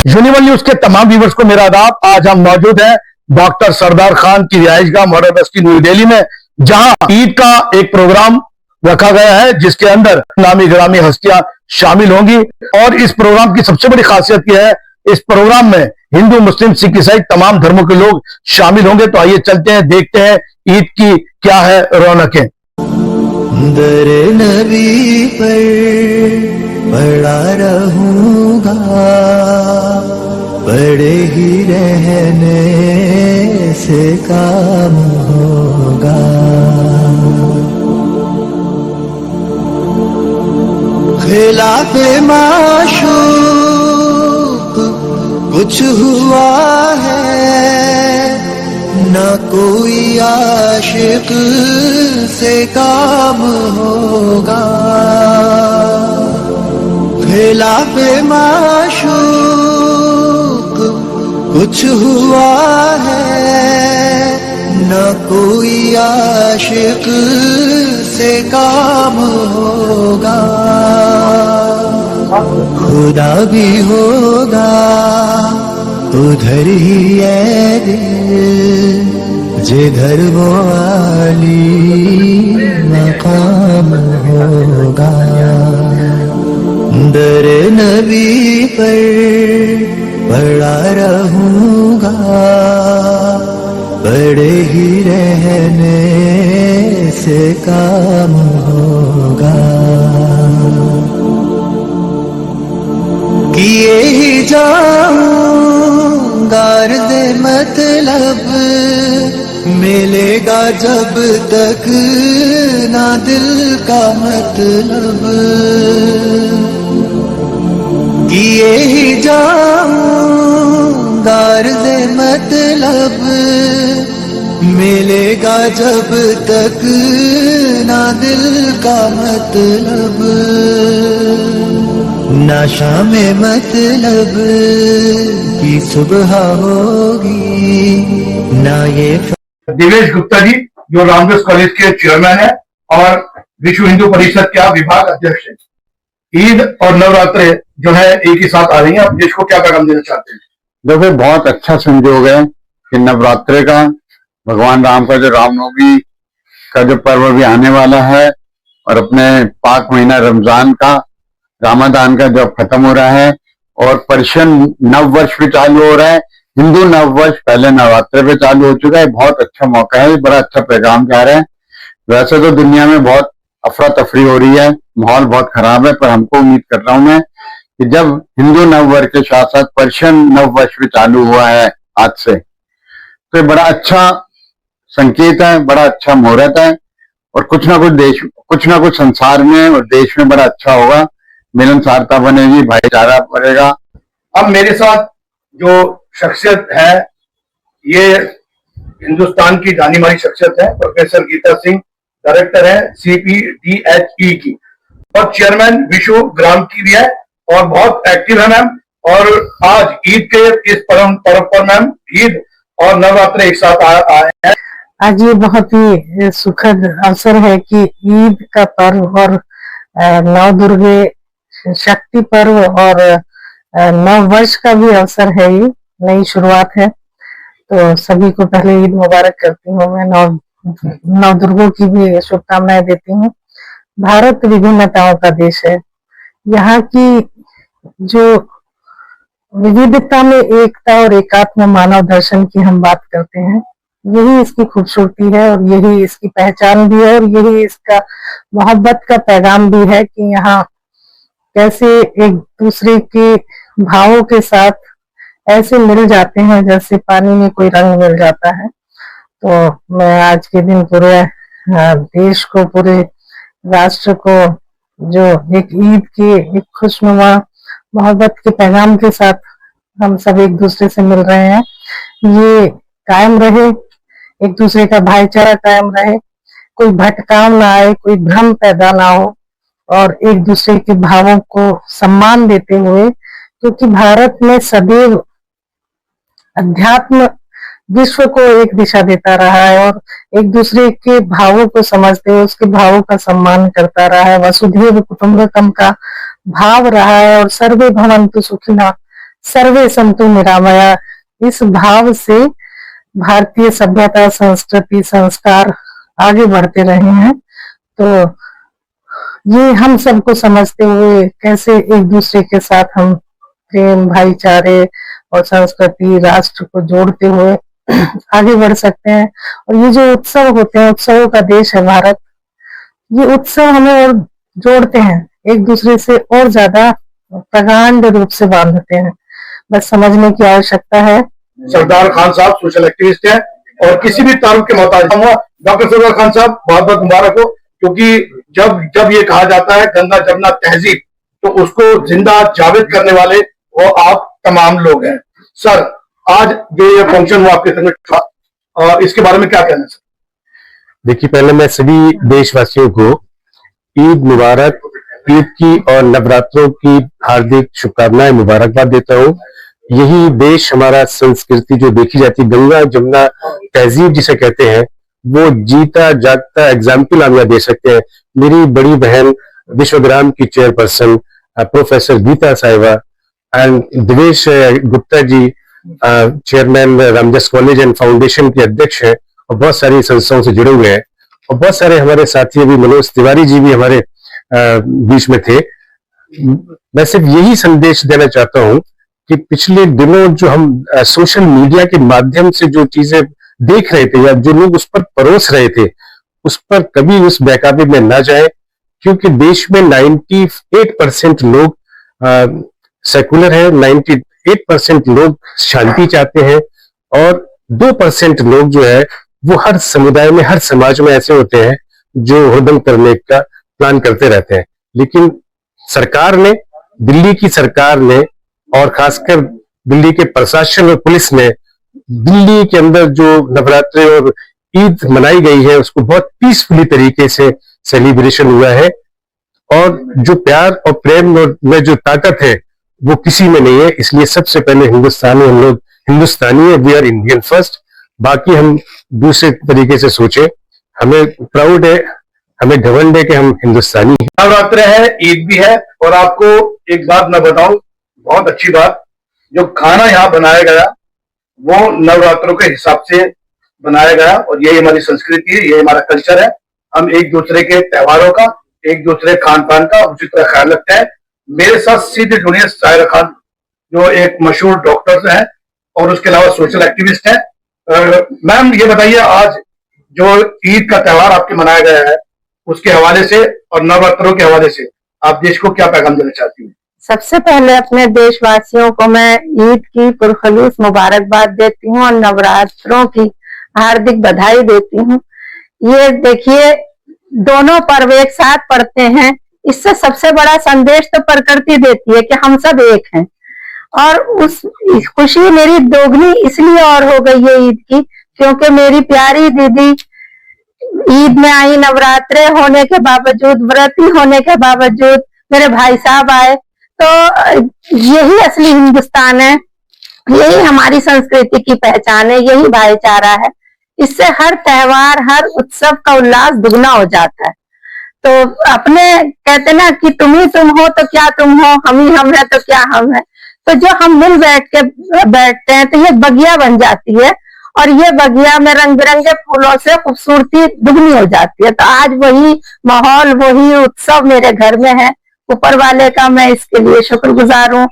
Universal news के तमाम viewers को मेरा आदाब। आज हम मौजूद हैं डॉक्टर सरदार खान की रिहाइशगाह मॉडर्न बस्ती न्यू दिल्ली में, जहां ईद का एक प्रोग्राम रखा गया है जिसके अंदर नामी गिरामी हस्तियां शामिल होंगी। और इस प्रोग्राम की सबसे बड़ी खासियत यह है, इस प्रोग्राम में हिंदू मुस्लिम सिख ईसाई तमाम धर्मों के लोग शामिल होंगे। तो आइए चलते हैं, देखते हैं ईद की क्या है रौनकें। दर नबी पर पड़ा रहूंगा, पड़े ही रहने से काम होगा। खिलाफे माशूक कुछ हुआ है, न कोई आशिक से काम होगा। खिलाफे माशूक कुछ हुआ है, न कोई आशिक से काम होगा। खुदा भी होगा उधर ही है दिल, जिधर वो आली मकाम होगा। दर नबी पर पड़ा रहूंगा, पड़े ही रहने से काम होगा। किए ही जाऊंगा अर्ज़ मतलब, मिलेगा जब तक ना दिल का मतलब। किए ही जाऊंगा अर्ज़ मतलब, मिलेगा जब तक ना दिल का मतलब। ना शाम मतलब की सुबह होगी, ना ये। दिवेश गुप्ता जी जो रामदास कॉलेज के चेयरमैन है और विश्व हिंदू परिषद के विभाग अध्यक्ष है, ईद और नवरात्रे जो है एक ही साथ आ रही है, आप देश को क्या पैगाम देना चाहते हैं? देखो, बहुत अच्छा संजोग है कि नवरात्रे का, भगवान राम का जो रामनवमी का जो पर्व भी आने वाला है, और अपने पाक महीना रमजान का, रामादान का जो खत्म हो रहा है, और पर्शियन नव वर्ष भी चालू हो रहा है। हिंदू नव वर्ष पहले नवरात्रे पे चालू हो चुका है। बहुत अच्छा मौका है, बड़ा अच्छा पैगाम जा रहा है। वैसे तो दुनिया में बहुत अफरा तफरी हो रही है, माहौल बहुत खराब है, पर हमको उम्मीद कर रहा हूं मैं कि जब हिंदू नव वर्ष के साथ साथ पर्शियन नव वर्ष भी चालू हुआ है आज से, तो बड़ा अच्छा संकेत है, बड़ा अच्छा मुहूर्त है, और कुछ ना कुछ संसार में और देश में बड़ा अच्छा होगा। मिलनसारता बनेगी, भाईचारा बढ़ेगा। अब मेरे साथ जो शख्सियत है, ये हिंदुस्तान की जानी मानी शख्सियत है, प्रोफेसर गीता सिंह, डायरेक्टर है CPDHE की, और चेयरमैन विश्व ग्राम की भी है, और बहुत एक्टिव है मैम। और आज ईद के इस पर्व पर मैम, ईद और नवरात्र एक साथ आए हैं। आज ये बहुत ही सुखद अवसर है कि ईद का पर्व और नव दुर्गे शक्ति पर्व और नव वर्ष का भी अवसर है, ये नई शुरुआत है। तो सभी को पहले ईद मुबारक करती हूँ मैं, नव दुर्गों की भी शुभकामनाएं देती हूँ। भारत विभिन्नताओं का देश है, यहाँ की जो विविधता में एकता और एकात्म मानव दर्शन की हम बात करते हैं, यही इसकी खूबसूरती है और यही इसकी पहचान भी है, और यही इसका मोहब्बत का पैगाम भी है कि यहाँ कैसे एक दूसरे के भावों के साथ ऐसे मिल जाते हैं जैसे पानी में कोई रंग मिल जाता है। तो मैं आज के दिन पूरे देश को, पूरे राष्ट्र को जो एक ईद के एक खुशनुमा मोहब्बत के पैगाम के साथ हम सब एक दूसरे से मिल रहे हैं, ये कायम रहे, एक दूसरे का भाईचारा कायम रहे, कोई भटकाव ना आए, कोई भ्रम पैदा ना हो, और एक दूसरे के भावों को सम्मान देते हुए, क्योंकि भारत में सदैव अध्यात्म विश्व को एक दिशा देता रहा है और एक दूसरे के भावों को समझते हुए उसके भावों का सम्मान करता रहा है। वसुधैव कुटुंबकम का भाव रहा है और सर्वे भवन्तु सुखिनः, सर्वे संतु निरामया, इस भाव से भारतीय सभ्यता, संस्कृति, संस्कार आगे बढ़ते रहे हैं। तो ये हम सबको समझते हुए कैसे एक दूसरे के साथ हम प्रेम, भाईचारे और संस्कृति, राष्ट्र को जोड़ते हुए आगे बढ़ सकते हैं। और ये जो उत्सव होते हैं, उत्सवों का देश है भारत, ये उत्सव हमें और जोड़ते हैं, एक दूसरे से और ज्यादा प्रगाढ़ रूप से बांधते हैं। बस समझने की आवश्यकता है। सरदार खान साहब सोशल एक्टिविस्ट हैं और किसी भी तारुफ के मोहताज हुआ। डॉक्टर सरदार खान साहब बहुत बहुत मुबारक हो, क्योंकि जब ये कहा जाता है गंगा जमुना तहजीब, तो उसको जिंदा जावेद करने वाले वो आप तमाम लोग हैं। सर, आज ये फंक्शन हुआ आपके संग था, और इसके बारे में क्या कहना है सर? देखिए, पहले मैं सभी देशवासियों को ईद मुबारक, ईद की और नवरात्रों की हार्दिक शुभकामनाएं, मुबारकबाद देता हूँ। यही देश हमारा, संस्कृति जो देखी जाती है, गंगा जमुना तहजीब जिसे कहते हैं, वो जीता जागता एग्जाम्पल हम यहाँ दे सकते हैं। मेरी बड़ी बहन विश्वग्राम की chairperson professor Geeta Sahiba and Divesh Gupta ji chairman Ramdas college and foundation के अध्यक्ष हैं और बहुत सारी संस्थाओं से जुड़े हुए हैं। और बहुत सारे हमारे साथी भी, मनोज तिवारी जी भी हमारे बीच में थे। मैं सिर्फ यही संदेश देना चाहता हूं कि पिछले दिनों जो हम सोशल मीडिया के माध्यम से जो चीजें देख रहे थे या जो लोग उस पर परोस रहे थे, उस पर कभी उस बहकावे में ना जाए, क्योंकि देश में 98% लोग सेकुलर है, 98% लोग शांति चाहते हैं और 2% लोग जो है वो हर समुदाय में, हर समाज में ऐसे होते हैं जो हुड़दंग करने का प्लान करते रहते हैं। लेकिन सरकार ने, दिल्ली की सरकार ने और खासकर दिल्ली के प्रशासन और पुलिस ने दिल्ली के अंदर जो नवरात्रि और ईद मनाई गई है उसको बहुत पीसफुली तरीके से सेलिब्रेशन हुआ है। और जो प्यार और प्रेम में जो ताकत है वो किसी में नहीं है। इसलिए सबसे पहले हिंदुस्तानी, हम लोग हिंदुस्तानी है, वी आर इंडियन फर्स्ट। बाकी हम दूसरे तरीके से सोचे, हमें प्राउड है, हमें घमंड है कि हम हिंदुस्तानी हैं। नवरात्र है, ईद भी है, और आपको एक बात मैं बताऊं, बहुत अच्छी बात, जो खाना यहाँ बनाया गया वो नवरात्रों के हिसाब से बनाया गया, और यही हमारी संस्कृति है, यही हमारा कल्चर है। हम एक दूसरे के त्योहारों का, एक दूसरे खान पान का उसी तरह ख्याल रखते हैं। मेरे साथ सीधे जुड़िए सायरा खान, जो एक मशहूर डॉक्टर हैं और उसके अलावा सोशल एक्टिविस्ट हैं। मैम, ये बताइए, आज जो ईद का त्योहार आपके मनाया गया है उसके हवाले से और नवरात्रों के हवाले से आप देश को क्या पैगाम देना चाहती हैं? सबसे पहले अपने देशवासियों को मैं ईद की पुरखलूस मुबारकबाद देती हूँ और नवरात्रों की हार्दिक बधाई देती हूँ। ये देखिए, दोनों पर्व एक साथ पड़ते हैं, इससे सबसे बड़ा संदेश तो प्रकृति देती है कि हम सब एक हैं। और उस खुशी मेरी दोगुनी इसलिए और हो गई है ईद की, क्योंकि मेरी प्यारी दीदी ईद में आई, नवरात्रे होने के बावजूद, व्रती होने के बावजूद मेरे भाई साहब आए। तो यही असली हिंदुस्तान है, यही हमारी संस्कृति की पहचान है, यही भाईचारा है। इससे हर त्योहार, हर उत्सव का उल्लास दुगना हो जाता है। तो अपने कहते ना कि तुम ही तुम हो तो क्या तुम हो, हम ही हम है तो क्या हम है। तो जो हम मिल बैठते हैं तो ये बगिया बन जाती है, और ये बगिया में रंग बिरंगे फूलों से खूबसूरती दुगनी हो जाती है। तो आज वही माहौल, वही उत्सव मेरे घर में है। ऊपर वाले का मैं इसके लिए शुक्रगुजार हूँ।